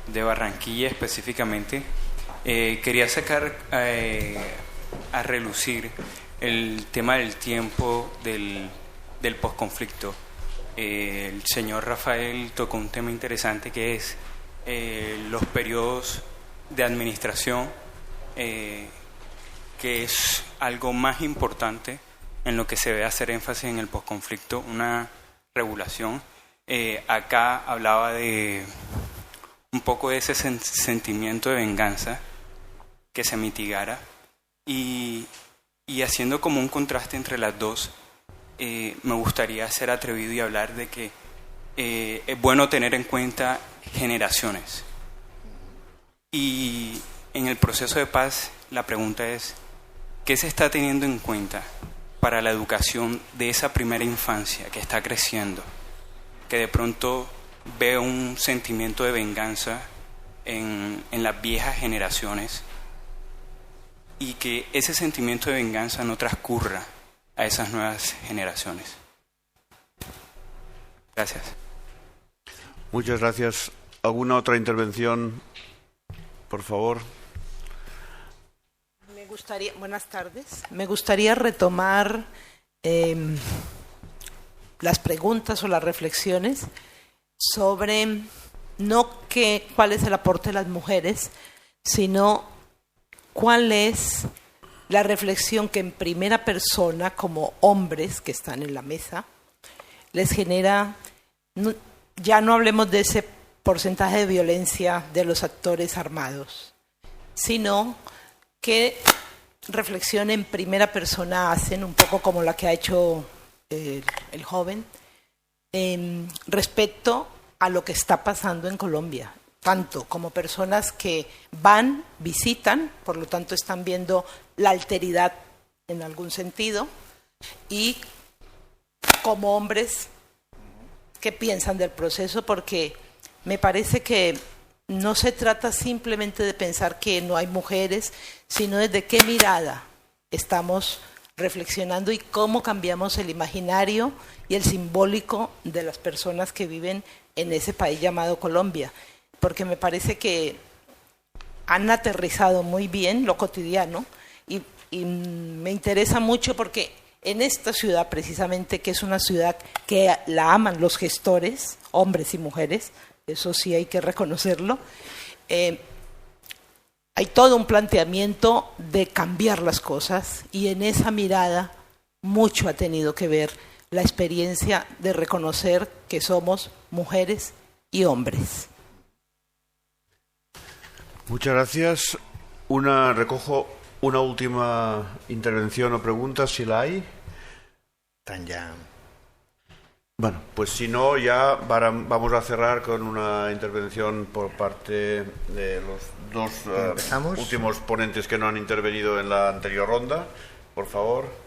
de Barranquilla específicamente. Quería sacar a relucir el tema del tiempo del posconflicto. El señor Rafael tocó un tema interesante que es los periodos de administración, que es algo más importante en lo que se debe hacer énfasis en el posconflicto, una regulación. Acá hablaba de un poco de ese sentimiento de venganza que se mitigara, y haciendo como un contraste entre las dos, me gustaría ser atrevido y hablar de que es bueno tener en cuenta generaciones. Y en el proceso de paz, la pregunta es, ¿qué se está teniendo en cuenta para la educación de esa primera infancia que está creciendo, que de pronto ve un sentimiento de venganza en las viejas generaciones, y que ese sentimiento de venganza no transcurra a esas nuevas generaciones? Gracias. Muchas gracias. ¿Alguna otra intervención, por favor? Buenas tardes. Me gustaría retomar las preguntas o las reflexiones sobre cuál es el aporte de las mujeres, sino cuál es la reflexión que en primera persona, como hombres que están en la mesa, les genera, ya no hablemos de ese porcentaje de violencia de los actores armados, sino que reflexión en primera persona hacen, un poco como la que ha hecho el joven, respecto a lo que está pasando en Colombia, tanto como personas que van, visitan, por lo tanto están viendo la alteridad en algún sentido, y como hombres que piensan del proceso, porque me parece que no se trata simplemente de pensar que no hay mujeres, sino desde qué mirada estamos reflexionando y cómo cambiamos el imaginario y el simbólico de las personas que viven en ese país llamado Colombia, porque me parece que han aterrizado muy bien lo cotidiano y me interesa mucho porque en esta ciudad precisamente, que es una ciudad que la aman los gestores, hombres y mujeres, eso sí hay que reconocerlo, hay todo un planteamiento de cambiar las cosas y en esa mirada mucho ha tenido que ver la experiencia de reconocer que somos mujeres y hombres. Muchas gracias. Recojo una última intervención o pregunta, si la hay. Ya. Bueno, pues si no, ya vamos a cerrar con una intervención por parte de los dos últimos ponentes que no han intervenido en la anterior ronda. Por favor.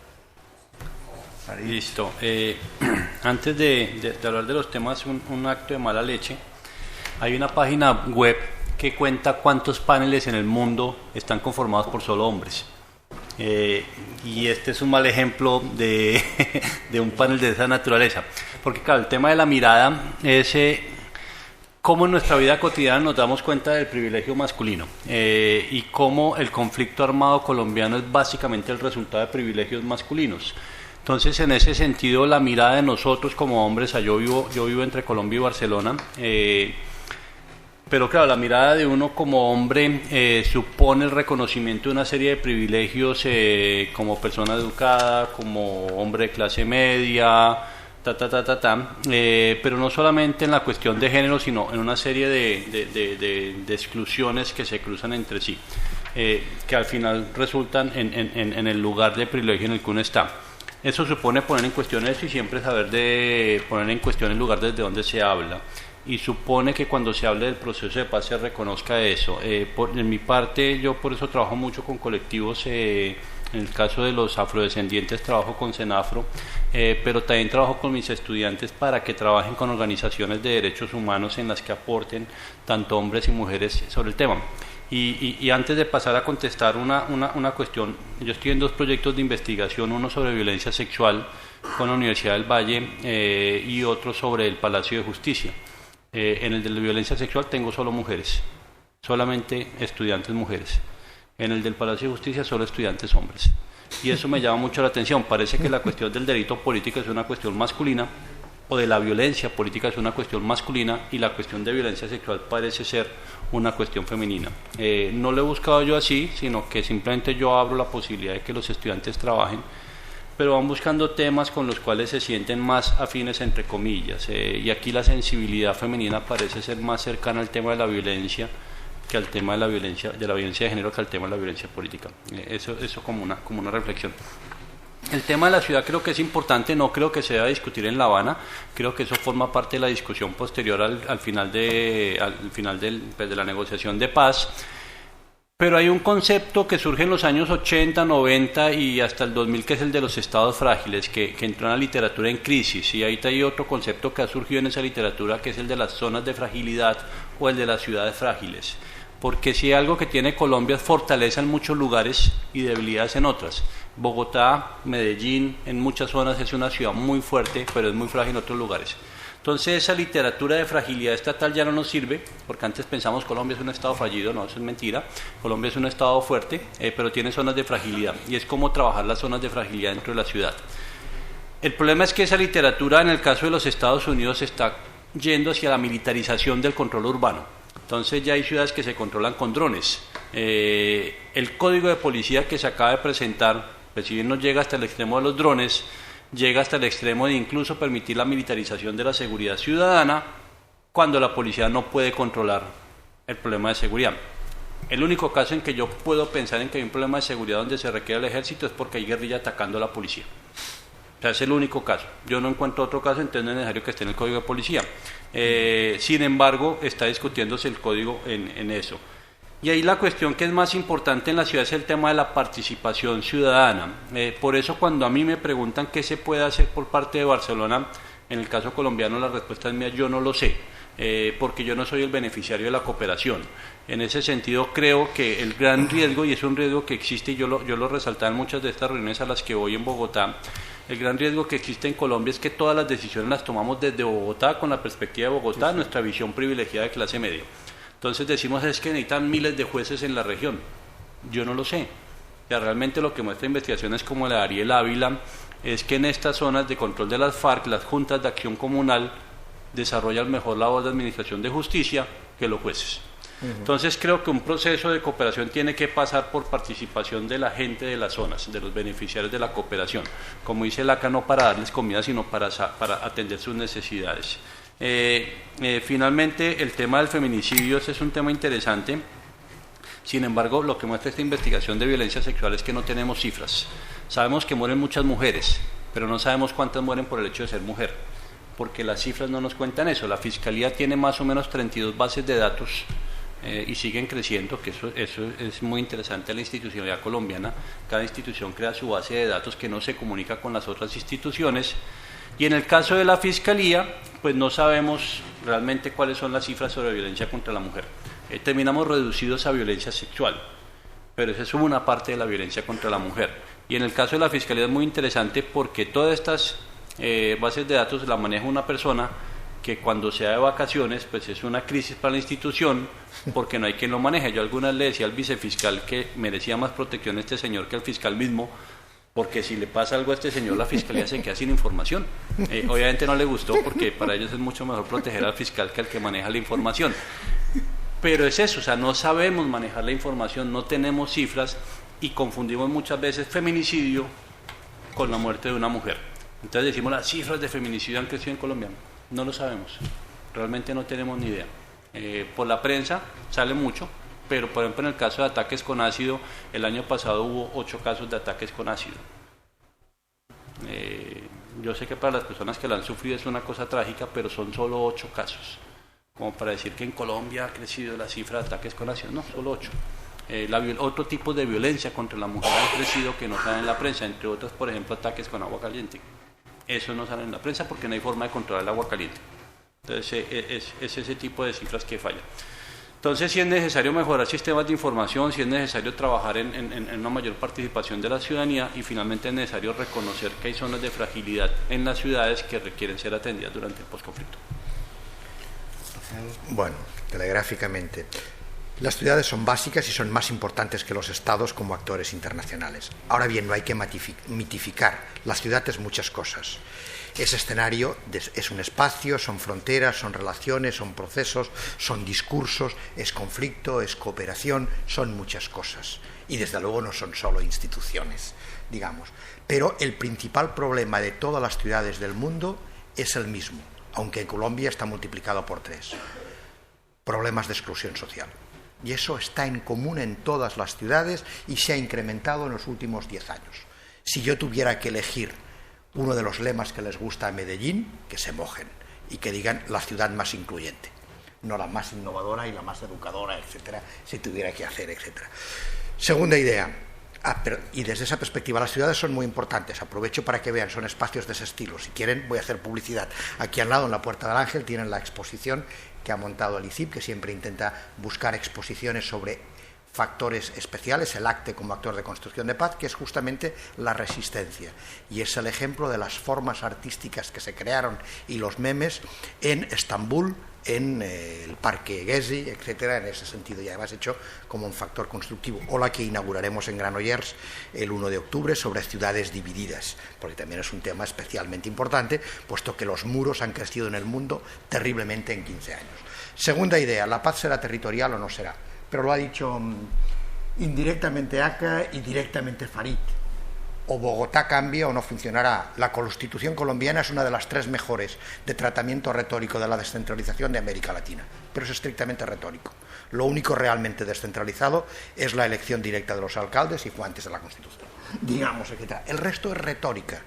Listo. Antes de hablar de los temas, un acto de mala leche. Hay una página web que cuenta cuántos paneles en el mundo están conformados por solo hombres. Y este es un mal ejemplo de un panel de esa naturaleza. Porque claro, el tema de la mirada es cómo en nuestra vida cotidiana nos damos cuenta del privilegio masculino y cómo el conflicto armado colombiano es básicamente el resultado de privilegios masculinos. Entonces, en ese sentido, la mirada de nosotros como hombres, yo vivo entre Colombia y Barcelona, pero claro, la mirada de uno como hombre supone el reconocimiento de una serie de privilegios como persona educada, como hombre de clase media, pero no solamente en la cuestión de género, sino en una serie de exclusiones que se cruzan entre sí, que al final resultan en el lugar de privilegio en el que uno está. Eso supone poner en cuestión eso y siempre saber de poner en cuestión el lugar desde donde se habla. Y supone que cuando se hable del proceso de paz se reconozca eso. En mi parte, yo por eso trabajo mucho con colectivos, en el caso de los afrodescendientes trabajo con Senafro, pero también trabajo con mis estudiantes para que trabajen con organizaciones de derechos humanos en las que aporten tanto hombres y mujeres sobre el tema. Y antes de pasar a contestar una cuestión, yo estoy en dos proyectos de investigación, uno sobre violencia sexual con la Universidad del Valle y otro sobre el Palacio de Justicia. En el de la violencia sexual tengo solo mujeres, solamente estudiantes mujeres. En el del Palacio de Justicia solo estudiantes hombres. Y eso me llama mucho la atención. Parece que la cuestión del delito político es una cuestión masculina, o de la violencia política es una cuestión masculina, y la cuestión de violencia sexual parece ser una cuestión femenina. No lo he buscado yo así, sino que simplemente yo abro la posibilidad de que los estudiantes trabajen, pero van buscando temas con los cuales se sienten más afines, entre comillas, y aquí la sensibilidad femenina parece ser más cercana al tema de la violencia que al tema de la violencia de género, que al tema de la violencia política. Eso como una reflexión. El tema de la ciudad creo que es importante, no creo que se deba discutir en La Habana, creo que eso forma parte de la discusión posterior al final de la negociación de paz. Pero hay un concepto que surge en los años 80, 90 y hasta el 2000, que es el de los estados frágiles, que entró en la literatura en crisis. Y ahí hay otro concepto que ha surgido en esa literatura, que es el de las zonas de fragilidad o el de las ciudades frágiles. Porque si hay algo que tiene Colombia es fortaleza en muchos lugares y debilidades en otras. Bogotá, Medellín, en muchas zonas es una ciudad muy fuerte, pero es muy frágil en otros lugares. Entonces esa literatura de fragilidad estatal ya no nos sirve, porque antes pensamos Colombia es un estado fallido, no, eso es mentira. Colombia es un estado fuerte, pero tiene zonas de fragilidad, y es como trabajar las zonas de fragilidad dentro de la ciudad. El problema es que esa literatura, en el caso de los Estados Unidos, está yendo hacia la militarización del control urbano. Entonces ya hay ciudades que se controlan con drones. El código de policía que se acaba de presentar, pues si bien no llega hasta el extremo de los drones, llega hasta el extremo de incluso permitir la militarización de la seguridad ciudadana cuando la policía no puede controlar el problema de seguridad. El único caso en que yo puedo pensar en que hay un problema de seguridad donde se requiere el ejército es porque hay guerrilla atacando a la policía. O sea, es el único caso. Yo no encuentro otro caso, entonces no es necesario que esté en el código de policía. Sin embargo, está discutiéndose el código en eso. Y ahí la cuestión que es más importante en la ciudad es el tema de la participación ciudadana. Por eso cuando a mí me preguntan qué se puede hacer por parte de Barcelona, en el caso colombiano la respuesta es mía, yo no lo sé, porque yo no soy el beneficiario de la cooperación. En ese sentido creo que el gran riesgo, y es un riesgo que existe, y yo lo resaltaba en muchas de estas reuniones a las que voy en Bogotá, el gran riesgo que existe en Colombia es que todas las decisiones las tomamos desde Bogotá, con la perspectiva de Bogotá, nuestra visión privilegiada de clase media. Entonces decimos es que necesitan miles de jueces en la región. Yo no lo sé. O sea, realmente lo que muestra investigaciones como la de Ariel Ávila es que en estas zonas de control de las FARC, las juntas de acción comunal desarrollan mejor labor de administración de justicia que los jueces. Entonces creo que un proceso de cooperación tiene que pasar por participación de la gente de las zonas, de los beneficiarios de la cooperación. Como dice el ACA, no para darles comida, sino para atender sus necesidades. Finalmente, el tema del feminicidio es un tema interesante. Sin embargo, lo que muestra esta investigación de violencia sexual es que no tenemos cifras. Sabemos que mueren muchas mujeres, pero no sabemos cuántas mueren por el hecho de ser mujer, porque las cifras no nos cuentan eso. La Fiscalía tiene más o menos 32 bases de datos y siguen creciendo, que eso es muy interesante en la institucionalidad colombiana. Cada institución crea su base de datos que no se comunica con las otras instituciones. Y en el caso de la Fiscalía, pues no sabemos realmente cuáles son las cifras sobre violencia contra la mujer. Terminamos reducidos a violencia sexual, pero esa es una parte de la violencia contra la mujer. Y en el caso de la Fiscalía es muy interesante porque todas estas bases de datos las maneja una persona que cuando se da de vacaciones, pues es una crisis para la institución, porque no hay quien lo maneje. Yo alguna vez le decía al vicefiscal que merecía más protección este señor que el fiscal mismo, porque si le pasa algo a este señor, la Fiscalía se queda sin información. Obviamente no le gustó, porque para ellos es mucho mejor proteger al fiscal que al que maneja la información. Pero es eso, o sea, no sabemos manejar la información, no tenemos cifras y confundimos muchas veces feminicidio con la muerte de una mujer. Entonces decimos, las cifras de feminicidio han crecido en Colombia. No lo sabemos, realmente no tenemos ni idea. Por la prensa sale mucho, pero por ejemplo en el caso de ataques con ácido, el año pasado hubo 8 casos de ataques con ácido. Yo sé que para las personas que la han sufrido es una cosa trágica, pero son solo 8 casos. Como para decir que en Colombia ha crecido la cifra de ataques con ácido, no, solo 8. Otro tipo de violencia contra la mujer ha crecido que no sale en la prensa, entre otros, por ejemplo, ataques con agua caliente. Eso no sale en la prensa porque no hay forma de controlar el agua caliente. Entonces es ese tipo de cifras que falla. Entonces sí es necesario mejorar sistemas de información, sí es necesario trabajar en una mayor participación de la ciudadanía y finalmente es necesario reconocer que hay zonas de fragilidad en las ciudades que requieren ser atendidas durante el posconflicto. Bueno, telegráficamente. Las ciudades son básicas y son más importantes que los estados como actores internacionales. Ahora bien, no hay que mitificar. La ciudad es muchas cosas. Ese escenario es un espacio, son fronteras, son relaciones, son procesos, son discursos, es conflicto, es cooperación, son muchas cosas. Y desde luego no son solo instituciones, digamos. Pero el principal problema de todas las ciudades del mundo es el mismo, aunque en Colombia está multiplicado por 3. Problemas de exclusión social. Y eso está en común en todas las ciudades y se ha incrementado en los últimos 10 años. Si yo tuviera que elegir uno de los lemas que les gusta a Medellín, que se mojen y que digan la ciudad más incluyente, no la más innovadora y la más educadora, etcétera, si tuviera que hacer, etcétera. Segunda idea, y desde esa perspectiva las ciudades son muy importantes. Aprovecho para que vean, son espacios de ese estilo. Si quieren voy a hacer publicidad. Aquí al lado, en la Puerta del Ángel, tienen la exposición que ha montado el ICIP, que siempre intenta buscar exposiciones sobre factores especiales, el ACTE como actor de construcción de paz, que es justamente la resistencia. Y es el ejemplo de las formas artísticas que se crearon y los memes en Estambul, en el Parque Gezi, etcétera, en ese sentido, y además hecho como un factor constructivo. O la que inauguraremos en Granollers el 1 de octubre sobre ciudades divididas, porque también es un tema especialmente importante, puesto que los muros han crecido en el mundo terriblemente en 15 años. Segunda idea, la paz será territorial o no será, pero lo ha dicho indirectamente Aca y directamente Farid. O Bogotá cambia o no funcionará. La Constitución colombiana es una de las 3 mejores de tratamiento retórico de la descentralización de América Latina, pero es estrictamente retórico. Lo único realmente descentralizado es la elección directa de los alcaldes y fue antes de la Constitución, digamos, etc. El resto es retórica.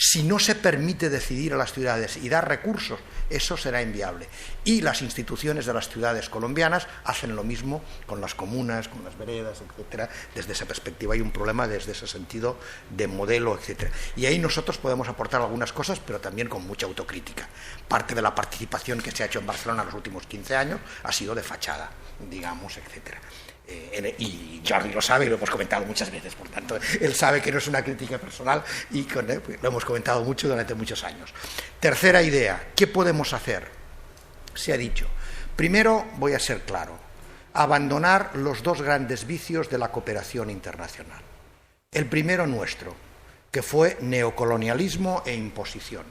Si no se permite decidir a las ciudades y dar recursos, eso será inviable. Y las instituciones de las ciudades colombianas hacen lo mismo con las comunas, con las veredas, etcétera. Desde esa perspectiva hay un problema desde ese sentido de modelo, etcétera. Y ahí nosotros podemos aportar algunas cosas, pero también con mucha autocrítica. Parte de la participación que se ha hecho en Barcelona en los últimos 15 años ha sido de fachada, digamos, etcétera. Y Jordi lo sabe y lo hemos comentado muchas veces, por tanto, él sabe que no es una crítica personal y con él lo hemos comentado mucho durante muchos años. Tercera idea, ¿qué podemos hacer? Se ha dicho, primero voy a ser claro, abandonar los 2 grandes vicios de la cooperación internacional. El primero nuestro, que fue neocolonialismo e imposición.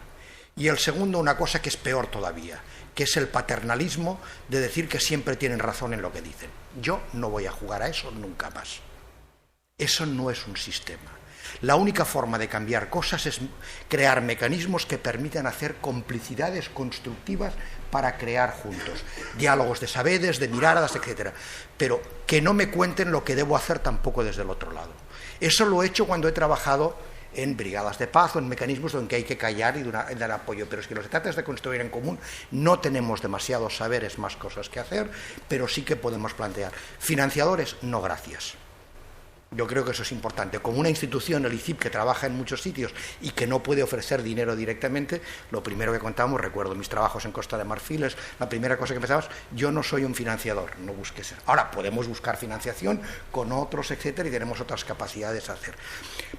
Y el segundo, una cosa que es peor todavía, que es el paternalismo de decir que siempre tienen razón en lo que dicen. Yo no voy a jugar a eso nunca más. Eso no es un sistema. La única forma de cambiar cosas es crear mecanismos que permitan hacer complicidades constructivas para crear juntos. Diálogos de saberes, de miradas, etc. Pero que no me cuenten lo que debo hacer tampoco desde el otro lado. Eso lo he hecho cuando he trabajado en brigadas de paz o en mecanismos en que hay que callar y dar apoyo, pero es que lo que se trata es de construir en común. No tenemos demasiados saberes, más cosas que hacer, pero sí que podemos plantear. Financiadores, no gracias. Yo creo que eso es importante. Como una institución, el ICIP, que trabaja en muchos sitios y que no puede ofrecer dinero directamente, lo primero que contamos, recuerdo mis trabajos en Costa de Marfil, es la primera cosa que pensamos, yo no soy un financiador, no busque ser. Ahora, podemos buscar financiación con otros, etcétera, y tenemos otras capacidades a hacer.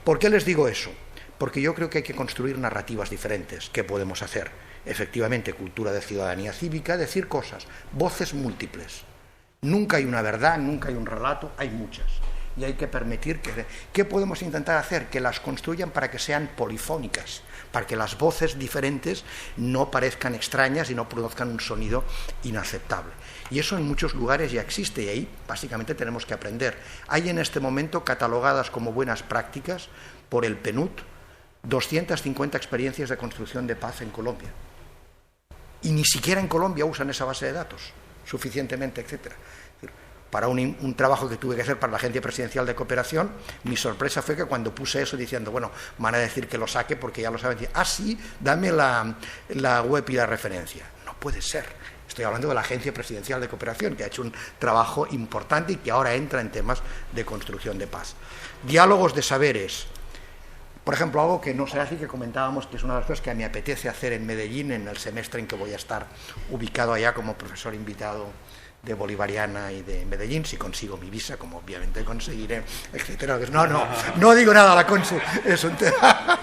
¿Por qué les digo eso? Porque yo creo que hay que construir narrativas diferentes. ¿Qué podemos hacer? Efectivamente, cultura de ciudadanía cívica, decir cosas, voces múltiples. Nunca hay una verdad, nunca hay un relato, hay muchas. Y hay que permitir que... ¿Qué podemos intentar hacer? Que las construyan para que sean polifónicas, para que las voces diferentes no parezcan extrañas y no produzcan un sonido inaceptable. Y eso en muchos lugares ya existe y ahí básicamente tenemos que aprender. Hay en este momento catalogadas como buenas prácticas por el PNUD 250 experiencias de construcción de paz en Colombia. Y ni siquiera en Colombia usan esa base de datos suficientemente, etcétera. Para un trabajo que tuve que hacer para la Agencia Presidencial de Cooperación, mi sorpresa fue que cuando puse eso diciendo, bueno, van a decir que lo saque porque ya lo saben, sí, dame la web y la referencia. No puede ser. Estoy hablando de la Agencia Presidencial de Cooperación, que ha hecho un trabajo importante y que ahora entra en temas de construcción de paz. Diálogos de saberes. Por ejemplo, algo que no será así, que comentábamos, que es una de las cosas que me apetece hacer en Medellín en el semestre en que voy a estar ubicado allá como profesor invitado de Bolivariana y de Medellín, si consigo mi visa, como obviamente conseguiré, etcétera. No digo nada, la consigo, es un tema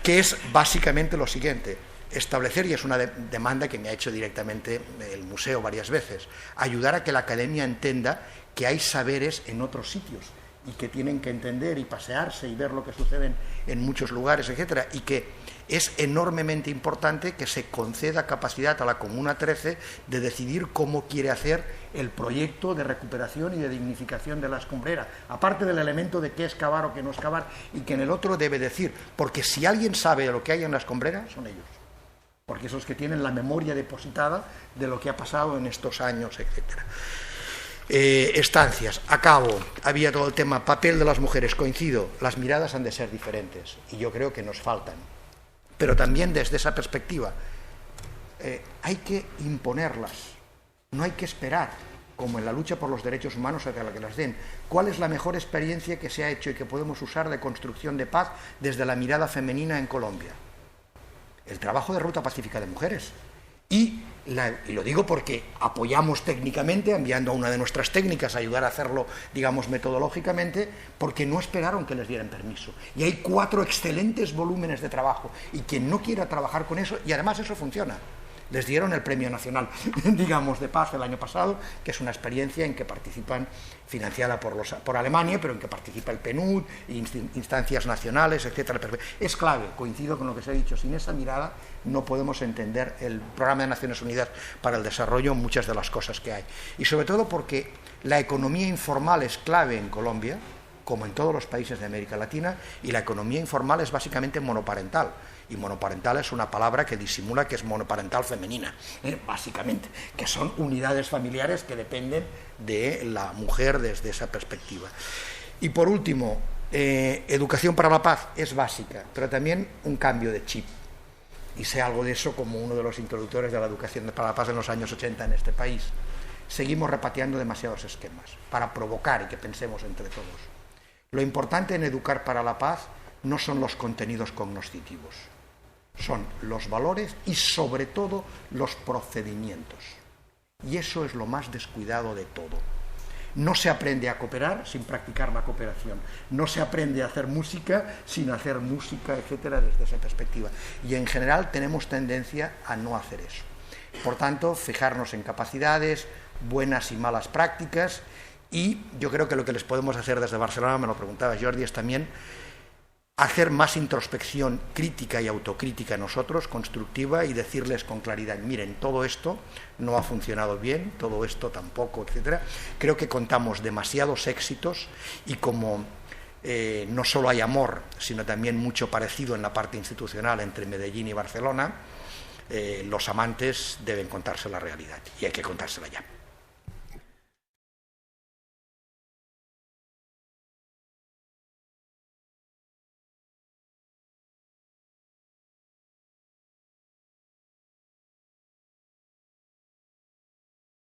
que es básicamente lo siguiente: establecer, y es una demanda que me ha hecho directamente el museo varias veces, ayudar a que la academia entienda que hay saberes en otros sitios y que tienen que entender y pasearse y ver lo que sucede en muchos lugares, etcétera, y que es enormemente importante que se conceda capacidad a la Comuna 13 de decidir cómo quiere hacer el proyecto de recuperación y de dignificación de la escombrera, aparte del elemento de qué excavar o qué no excavar, y que en el otro debe decir, porque si alguien sabe de lo que hay en la escombrera, son ellos, porque esos que tienen la memoria depositada de lo que ha pasado en estos años, etcétera. Estancias, acabo, había todo el tema papel de las mujeres, coincido, las miradas han de ser diferentes y yo creo que nos faltan, pero también desde esa perspectiva hay que imponerlas, no hay que esperar, como en la lucha por los derechos humanos, a que las den. ¿Cuál es la mejor experiencia que se ha hecho y que podemos usar de construcción de paz desde la mirada femenina en Colombia? El trabajo de Ruta Pacífica de Mujeres. Y lo digo porque apoyamos técnicamente, enviando a una de nuestras técnicas a ayudar a hacerlo, digamos, metodológicamente, porque no esperaron que les dieran permiso. Y hay 4 excelentes volúmenes de trabajo. Y quien no quiera trabajar con eso, y además eso funciona. Les dieron el Premio Nacional, digamos, de Paz el año pasado, que es una experiencia en que participan, financiada por Alemania, pero en que participa el PNUD, instancias nacionales, etcétera. Es clave, coincido con lo que se ha dicho, sin esa mirada no podemos entender el Programa de Naciones Unidas para el Desarrollo, muchas de las cosas que hay. Y sobre todo porque la economía informal es clave en Colombia, como en todos los países de América Latina, y la economía informal es básicamente monoparental. Y monoparental es una palabra que disimula que es monoparental femenina, básicamente, que son unidades familiares que dependen de la mujer desde esa perspectiva. Y por último, educación para la paz es básica, pero también un cambio de chip. Y sé algo de eso como uno de los introductores de la educación para la paz en los años 80 en este país. Seguimos repatriando demasiados esquemas para provocar y que pensemos entre todos. Lo importante en educar para la paz no son los contenidos cognoscitivos, son los valores y sobre todo los procedimientos. Y eso es lo más descuidado de todo. No se aprende a cooperar sin practicar la cooperación. No se aprende a hacer música sin hacer música, etcétera, desde esa perspectiva. Y en general tenemos tendencia a no hacer eso. Por tanto, fijarnos en capacidades, buenas y malas prácticas, y yo creo que lo que les podemos hacer desde Barcelona, me lo preguntaba Jordi, es también hacer más introspección crítica y autocrítica nosotros, constructiva, y decirles con claridad, miren, todo esto no ha funcionado bien, todo esto tampoco, etcétera. Creo que contamos demasiados éxitos y como no solo hay amor, sino también mucho parecido en la parte institucional entre Medellín y Barcelona, los amantes deben contarse la realidad y hay que contársela ya.